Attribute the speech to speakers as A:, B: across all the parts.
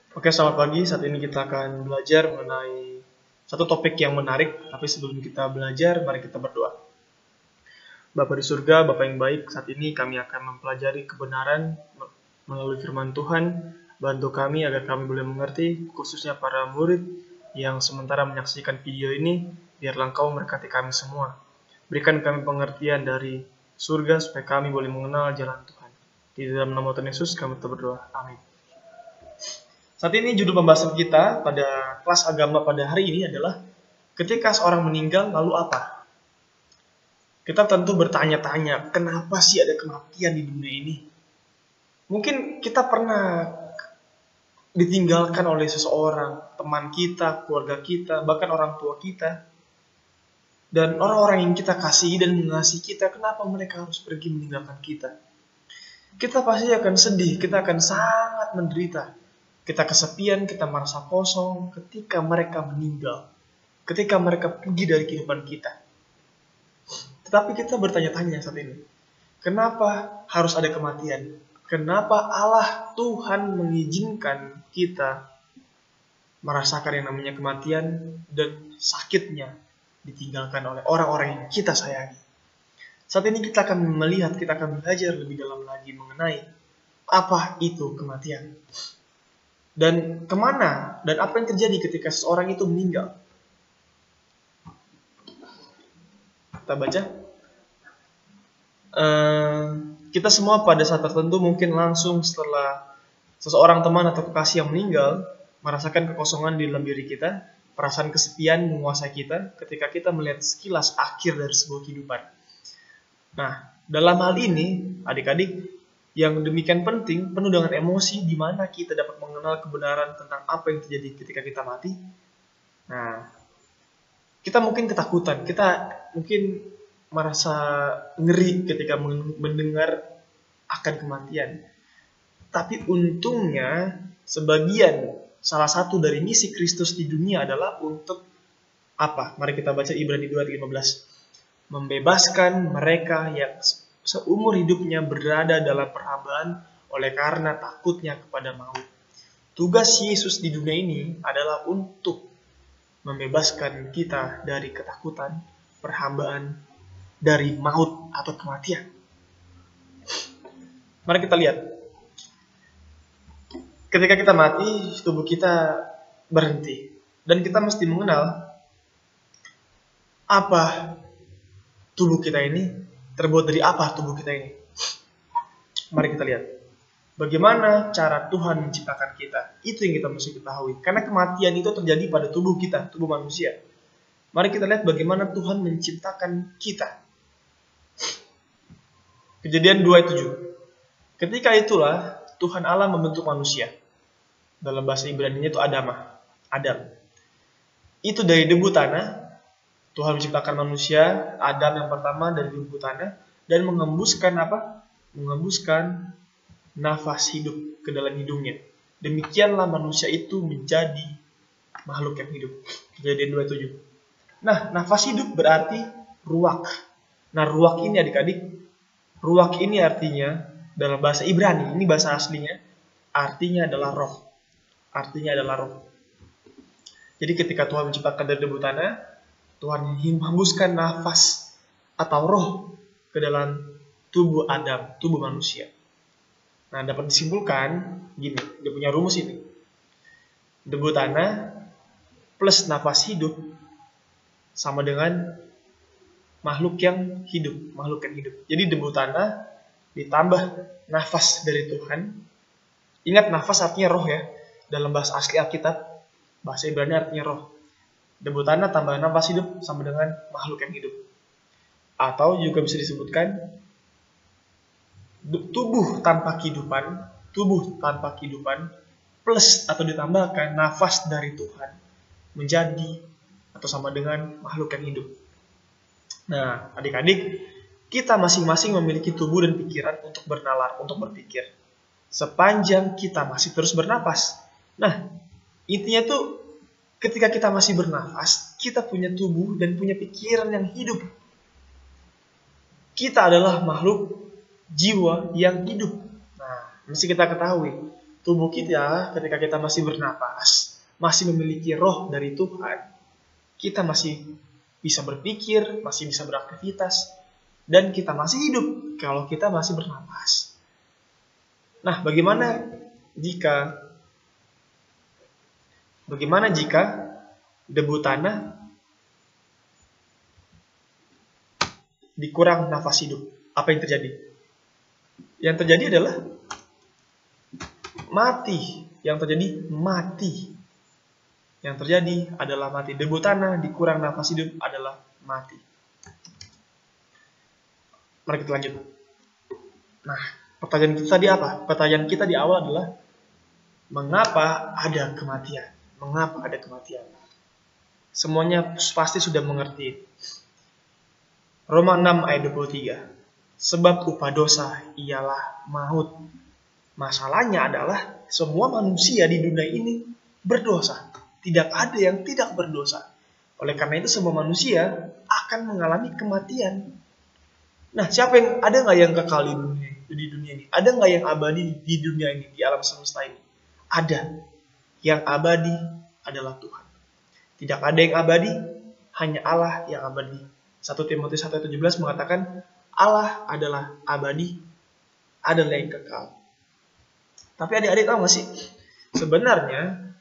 A: Oke, selamat pagi. Saat ini kita akan belajar mengenai satu topik yang menarik. Tapi sebelum kita belajar, mari kita berdoa. Bapa di surga, Bapa yang baik, saat ini kami akan mempelajari kebenaran melalui firman Tuhan. Bantu kami agar kami boleh mengerti, khususnya para murid yang sementara menyaksikan video ini, biarlah Engkau memberkati kami semua. Berikan kami pengertian dari surga supaya kami boleh mengenal jalan Tuhan. Di dalam nama Tuhan Yesus kami berdoa. Amin. Saat ini judul pembahasan kita pada kelas agama pada hari ini adalah ketika seorang meninggal lalu apa? Kita tentu bertanya-tanya, kenapa sih ada kematian di dunia ini? Mungkin kita pernah ditinggalkan oleh seseorang, teman kita, keluarga kita, bahkan orang tua kita. Dan orang-orang yang kita kasihi dan mengasihi kita, kenapa mereka harus pergi meninggalkan kita? Kita pasti akan sedih, kita akan sangat menderita. Kita kesepian, kita merasa kosong ketika mereka meninggal. Ketika mereka pergi dari kehidupan kita. Tetapi kita bertanya-tanya saat ini. Kenapa harus ada kematian? Kenapa Allah Tuhan mengizinkan kita merasakan yang namanya kematian dan sakitnya ditinggalkan oleh orang-orang yang kita sayangi? Saat ini kita akan melihat, kita akan belajar lebih dalam lagi mengenai apa itu kematian. Dan kemana dan apa yang terjadi ketika seseorang itu meninggal. Kita baca. Kita semua pada saat tertentu mungkin langsung setelah seseorang teman atau kekasih yang meninggal, merasakan kekosongan di dalam diri kita, perasaan kesepian menguasai kita ketika kita melihat sekilas akhir dari sebuah kehidupan. Nah, dalam hal ini, adik-adik, yang demikian penting, penuh dengan emosi, di mana kita dapat mengenal kebenaran tentang apa yang terjadi ketika kita mati. Nah, kita mungkin ketakutan, kita mungkin merasa ngeri ketika mendengar akan kematian. Tapi untungnya, salah satu dari misi Kristus di dunia adalah untuk apa? Mari kita baca Ibrani 2:15. Membebaskan mereka yang seumur hidupnya berada dalam perhambaan oleh karena takutnya kepada maut. Tugas Yesus di dunia ini adalah untuk membebaskan kita dari ketakutan, perhambaan, dari maut atau kematian. Mari kita lihat. Ketika kita mati, tubuh kita berhenti. Dan kita mesti mengenal apa tubuh kita ini. Terbuat dari apa tubuh kita ini? Mari kita lihat. Bagaimana cara Tuhan menciptakan kita? Itu yang kita mesti ketahui. Karena kematian itu terjadi pada tubuh kita, tubuh manusia. Mari kita lihat bagaimana Tuhan menciptakan kita. Kejadian 2:7. Ketika itulah Tuhan Allah membentuk manusia. Dalam bahasa Ibrani-nya itu Adam. Itu dari debu tanah. Tuhan menciptakan manusia, Adam yang pertama dari debu tanah, dan mengembuskan apa? Mengembuskan nafas hidup ke dalam hidungnya. Demikianlah manusia itu menjadi makhluk yang hidup. Kejadian 2:7. Nah, nafas hidup berarti ruak. Nah, ruak ini adik-adik, ruak ini artinya dalam bahasa Ibrani, ini bahasa aslinya, artinya adalah roh. Artinya adalah roh. Jadi ketika Tuhan menciptakan dari debu tanah, Tuhan menghembuskan nafas atau roh ke dalam tubuh Adam, tubuh manusia. Nah, dapat disimpulkan gini, dia punya rumus ini. Debu tanah plus nafas hidup sama dengan makhluk yang hidup. Jadi debu tanah ditambah nafas dari Tuhan. Ingat, nafas artinya roh ya. Dalam bahasa asli Alkitab, bahasa Ibrani artinya roh. Debu tanah tambah nafas hidup sama dengan makhluk yang hidup. Atau juga bisa disebutkan tubuh tanpa kehidupan plus atau ditambahkan nafas dari Tuhan menjadi atau sama dengan makhluk yang hidup. Nah, adik-adik, kita masing-masing memiliki tubuh dan pikiran untuk bernalar, untuk berpikir. Sepanjang kita masih terus bernapas. Nah, intinya tuh ketika kita masih bernafas, kita punya tubuh dan punya pikiran yang hidup. Kita adalah makhluk jiwa yang hidup. Nah, mesti kita ketahui. tubuh kita ketika kita masih bernapas, masih memiliki roh dari Tuhan, kita masih bisa berpikir, masih bisa beraktivitas, dan kita masih hidup kalau kita masih bernapas. Nah, bagaimana jika debu tanah dikurang nafas hidup? Apa yang terjadi? Yang terjadi adalah mati. Yang terjadi mati. Yang terjadi adalah mati. Debu tanah dikurang nafas hidup adalah mati. Mari kita lanjut. Nah, pertanyaan kita tadi apa? Pertanyaan kita di awal adalah mengapa ada kematian? Mengapa ada kematian? Semuanya pasti sudah mengerti. Roma 6 ayat 23. Sebab upah dosa ialah maut. Masalahnya adalah semua manusia di dunia ini berdosa. Tidak ada yang tidak berdosa. Oleh karena itu semua manusia akan mengalami kematian. Nah, ada nggak yang kekal di dunia ini? Ada nggak yang abadi di dunia ini, di alam semesta ini? Ada. Yang abadi adalah Tuhan. Tidak ada yang abadi, hanya Allah yang abadi. 1 Timotius 1:17 mengatakan Allah adalah abadi, adalah yang kekal. Tapi adik-adik tahu nggak sih? Sebenarnya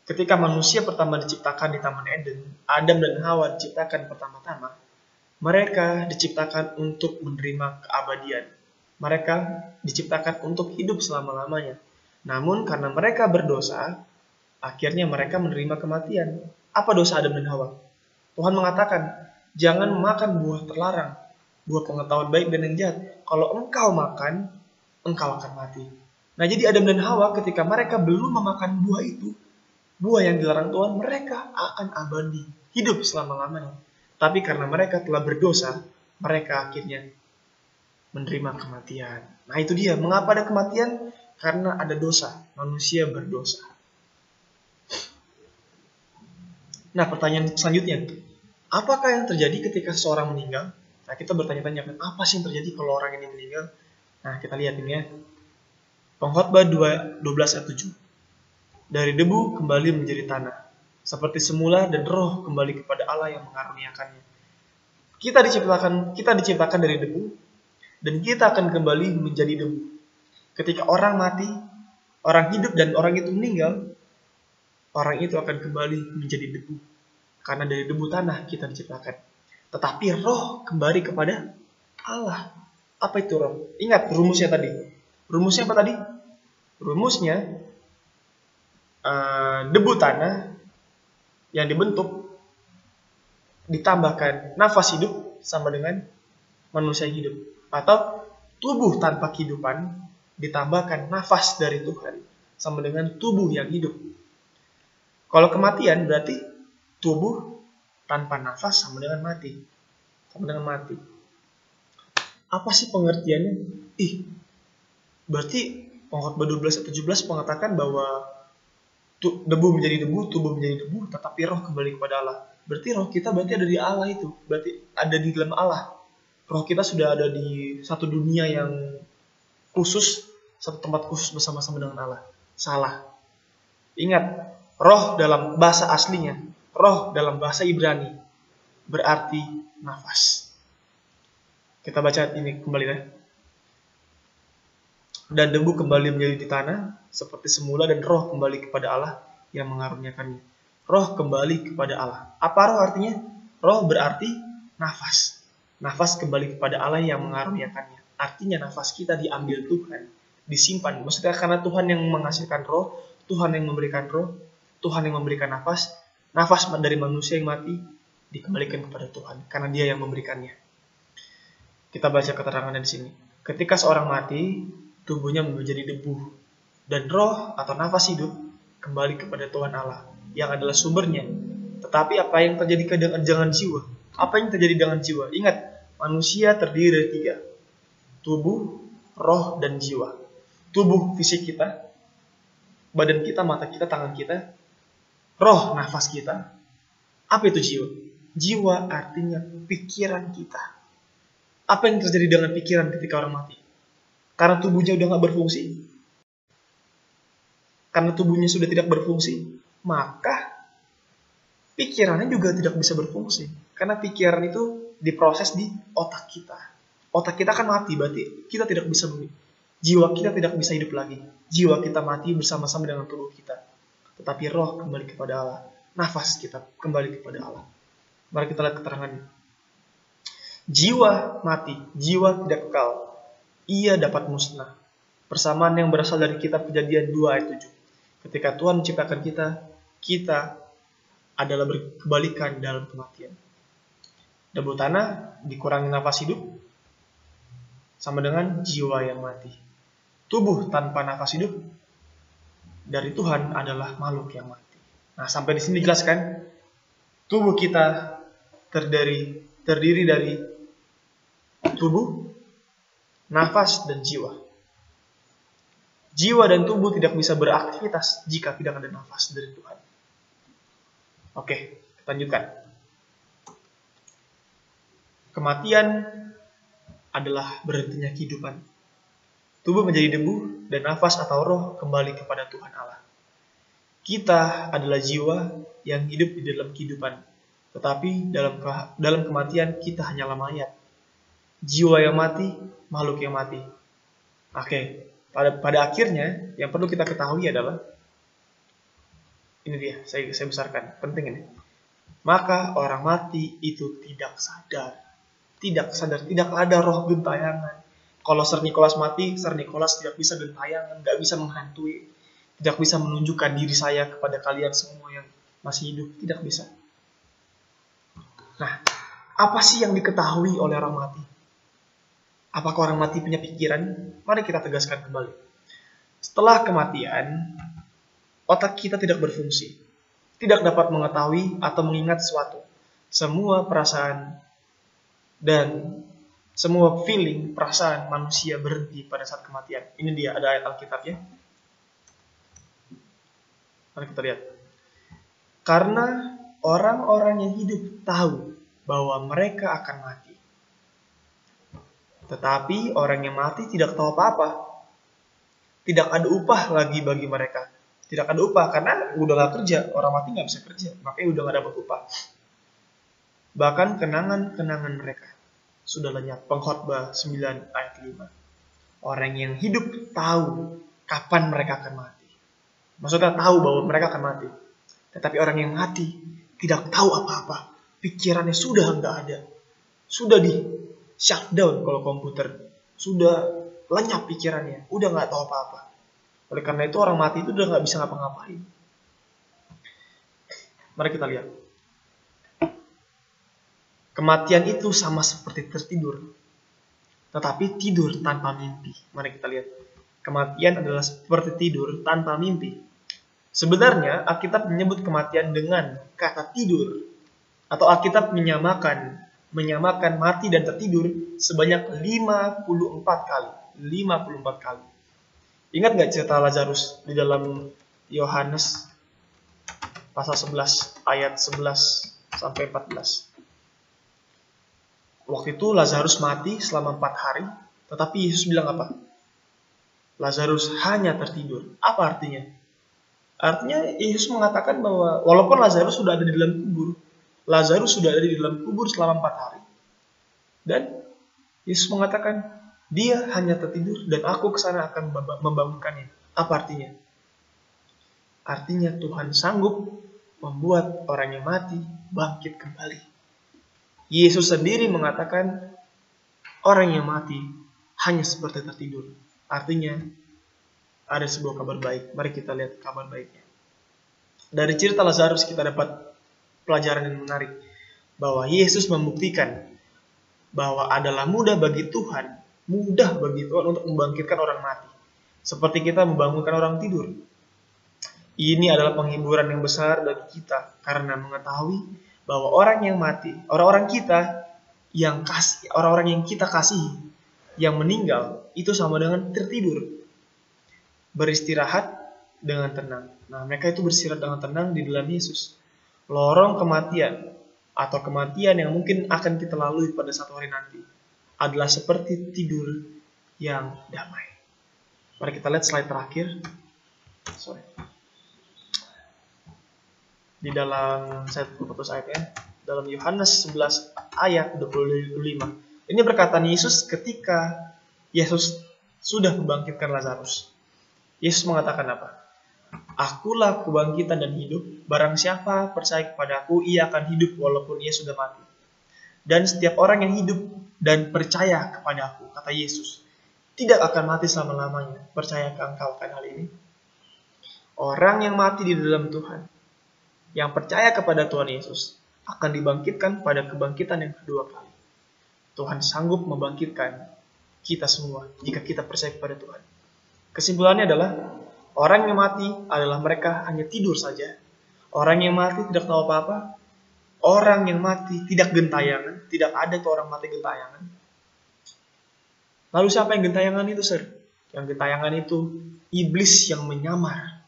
A: ketika manusia pertama diciptakan di Taman Eden, Adam dan Hawa diciptakan pertama-tama, mereka diciptakan untuk menerima keabadian. Mereka diciptakan untuk hidup selama-lamanya. Namun karena mereka berdosa, akhirnya mereka menerima kematian. Apa dosa Adam dan Hawa? Tuhan mengatakan, jangan makan buah terlarang, buah pengetahuan baik dan yang jahat. Kalau engkau makan, engkau akan mati. Nah, jadi Adam dan Hawa ketika mereka belum memakan buah itu, buah yang dilarang Tuhan, mereka akan abadi, hidup selama-lamanya. Tapi karena mereka telah berdosa, mereka akhirnya menerima kematian. Nah, itu dia. Mengapa ada kematian? Karena ada dosa. Manusia berdosa. Nah, pertanyaan selanjutnya. Apakah yang terjadi ketika seseorang meninggal? Nah, kita bertanya-tanya, apa sih yang terjadi kalau orang ini meninggal? Nah, kita lihat ini ya. Pengkhotbah 12 ayat 7. Dari debu kembali menjadi tanah, seperti semula, dan roh kembali kepada Allah yang mengaruniakannya. Kita diciptakan dari debu, dan kita akan kembali menjadi debu. Ketika orang mati, orang hidup dan orang itu meninggal, orang itu akan kembali menjadi debu. Karena dari debu tanah kita diciptakan. Tetapi roh kembali kepada Allah. Apa itu roh? Ingat rumusnya tadi. Rumusnya apa tadi? Rumusnya debu tanah yang dibentuk ditambahkan nafas hidup sama dengan manusia hidup. Atau tubuh tanpa kehidupan ditambahkan nafas dari Tuhan sama dengan tubuh yang hidup. Kalau kematian berarti tubuh tanpa nafas sama dengan mati. Sama dengan mati. Apa sih pengertiannya? Berarti Pengkhotbah 12:17 mengatakan bahwa debu menjadi debu, tubuh menjadi debu, tetapi roh kembali kepada Allah. Berarti roh kita berarti ada di Allah itu. Berarti ada di dalam Allah. Roh kita sudah ada di satu dunia yang khusus, satu tempat khusus bersama-sama dengan Allah. Salah. Ingat, roh dalam bahasa aslinya, roh dalam bahasa Ibrani berarti nafas. Kita baca ini kembali ya. Dan debu kembali menjadi di tanah seperti semula, dan roh kembali kepada Allah yang mengaruniakannya. Roh kembali kepada Allah. Apa roh artinya? Roh berarti nafas. Nafas kembali kepada Allah yang mengaruniakannya. Artinya nafas kita diambil Tuhan, disimpan. Maksudnya karena Tuhan yang menghasilkan roh, Tuhan yang memberikan roh, Tuhan yang memberikan nafas. Nafas dari manusia yang mati dikembalikan kepada Tuhan karena Dia yang memberikannya. Kita baca keterangannya di sini. Ketika seorang mati, tubuhnya menjadi debu, dan roh atau nafas hidup kembali kepada Tuhan Allah yang adalah sumbernya. Tetapi apa yang terjadi dengan jiwa? Apa yang terjadi dengan jiwa? Ingat, manusia terdiri dari 3. Tubuh, roh, dan jiwa. Tubuh fisik kita, badan kita, mata kita, tangan kita. Roh, nafas kita. Apa itu jiwa? Jiwa artinya pikiran kita. Apa yang terjadi dengan pikiran ketika orang mati? Karena tubuhnya udah gak berfungsi. karena tubuhnya sudah tidak berfungsi, maka pikirannya juga tidak bisa berfungsi. Karena pikiran itu diproses di otak kita. Otak kita kan mati, berarti kita tidak bisa jiwa kita tidak bisa hidup lagi. Jiwa kita mati bersama-sama dengan tubuh kita. Tetapi roh kembali kepada Allah. Nafas kita kembali kepada Allah. Mari kita lihat keterangannya. Jiwa mati, jiwa tidak kekal. Ia dapat musnah. Persamaan yang berasal dari kitab Kejadian 2 ayat 7. Ketika Tuhan menciptakan kita adalah berkebalikan dalam kematian. Debu tanah dikurangi nafas hidup, sama dengan jiwa yang mati. Tubuh tanpa nafas hidup dari Tuhan adalah makhluk yang mati. Nah, sampai di sini dijelaskan, tubuh kita terdiri dari tubuh, nafas, dan jiwa. Jiwa dan tubuh tidak bisa beraktivitas jika tidak ada nafas dari Tuhan. Oke, kita lanjutkan. Kematian adalah berhentinya kehidupan. Tubuh menjadi debu dan nafas atau roh kembali kepada Tuhan Allah. Kita adalah jiwa yang hidup di dalam kehidupan. Tetapi dalam kematian kita hanyalah mayat. Jiwa yang mati, makhluk yang mati. Oke, pada akhirnya yang perlu kita ketahui adalah ini dia, saya besarkan, penting ini. Maka orang mati itu tidak sadar, tidak ada roh gentayangan. Kalau Ser Nikolas mati, Ser Nikolas tidak bisa gentayangan, nggak bisa menghantui, tidak bisa menunjukkan diri saya kepada kalian semua yang masih hidup, tidak bisa. Nah, apa sih yang diketahui oleh orang mati? Apakah orang mati punya pikiran? Mari kita tegaskan kembali. Setelah kematian, otak kita tidak berfungsi, tidak dapat mengetahui atau mengingat sesuatu. Semua perasaan dan semua feeling, perasaan manusia berhenti pada saat kematian. Ini dia, ada ayat Alkitabnya. Mari kita lihat. Karena orang-orang yang hidup tahu bahwa mereka akan mati. Tetapi orang yang mati tidak tahu apa-apa. Tidak ada upah lagi bagi mereka. Tidak ada upah karena udah gak kerja. Orang mati gak bisa kerja, makanya udah gak dapat upah. Bahkan kenangan-kenangan mereka sudah lenyap. Pengkhotbah 9 ayat 5. Orang yang hidup tahu kapan mereka akan mati. Maksudnya tahu bahwa mereka akan mati. Tetapi orang yang mati tidak tahu apa-apa. Pikirannya sudah gak ada. Sudah di shutdown kalau komputer. Sudah lenyap pikirannya. Udah gak tahu apa-apa. Oleh karena itu orang mati itu udah gak bisa ngapa-ngapain. Mari kita lihat. Kematian itu sama seperti tertidur. Tetapi tidur tanpa mimpi. Mari kita lihat. Kematian adalah seperti tidur tanpa mimpi. Sebenarnya Alkitab menyebut kematian dengan kata tidur. Atau Alkitab menyamakan mati dan tertidur sebanyak 54 kali. 54 kali. Ingat gak cerita Lazarus di dalam Yohanes pasal 11 ayat 11 sampai 14. Waktu itu Lazarus mati selama 4 hari, tetapi Yesus bilang apa? Lazarus hanya tertidur. Apa artinya? Artinya Yesus mengatakan bahwa walaupun Lazarus sudah ada di dalam kubur, Lazarus sudah ada di dalam kubur selama 4 hari. Dan Yesus mengatakan, dia hanya tertidur dan aku kesana akan membangunkannya. Apa artinya? Artinya Tuhan sanggup membuat orang yang mati bangkit kembali. Yesus sendiri mengatakan orang yang mati hanya seperti tertidur. Artinya ada sebuah kabar baik. Mari kita lihat kabar baiknya. Dari cerita Lazarus kita dapat pelajaran yang menarik. Bahwa Yesus membuktikan bahwa adalah mudah bagi Tuhan untuk membangkitkan orang mati. Seperti kita membangunkan orang tidur. Ini adalah penghiburan yang besar bagi kita. Karena mengetahui bahwa orang yang mati, orang-orang yang kita kasihi, yang meninggal, itu sama dengan tertidur. Beristirahat dengan tenang. Nah, mereka itu beristirahat dengan tenang di dalam Yesus. Lorong kematian, atau kematian yang mungkin akan kita lalui pada satu hari nanti, adalah seperti tidur yang damai. Mari kita lihat slide terakhir. di dalam saya putus ayatnya dalam Yohanes 11 ayat 25. Ini perkataan Yesus ketika Yesus sudah membangkitkan Lazarus. Yesus mengatakan apa? Akulah kebangkitan dan hidup, barang siapa percaya kepadaku, ia akan hidup walaupun ia sudah mati. Dan setiap orang yang hidup dan percaya kepada aku, kata Yesus, tidak akan mati selama-lamanya. Percayakah engkau akan hal ini? Orang yang mati di dalam Tuhan, yang percaya kepada Tuhan Yesus, akan dibangkitkan pada kebangkitan yang kedua kali. Tuhan sanggup membangkitkan kita semua jika kita percaya kepada Tuhan. Kesimpulannya adalah, orang yang mati adalah mereka hanya tidur saja. Orang yang mati tidak tahu apa-apa. Orang yang mati tidak gentayangan. Tidak ada tuh orang mati gentayangan. Lalu siapa yang gentayangan itu, sir? Yang gentayangan itu iblis yang menyamar.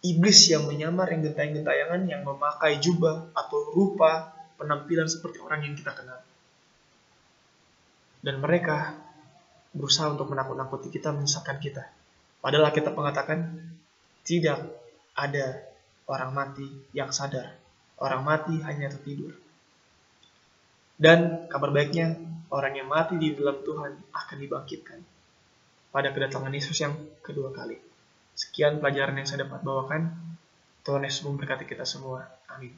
A: Iblis yang menyamar, yang gentayang-gentayangan, yang memakai jubah atau rupa penampilan seperti orang yang kita kenal. Dan mereka berusaha untuk menakut-nakuti kita, menyesatkan kita. Padahal kita mengatakan tidak ada orang mati yang sadar. Orang mati hanya tertidur. Dan kabar baiknya, orang yang mati di dalam Tuhan akan dibangkitkan pada kedatangan Yesus yang kedua kali. Sekian pelajaran yang saya dapat bawakan. Tuhan Yesus memberkati kita semua. Amin.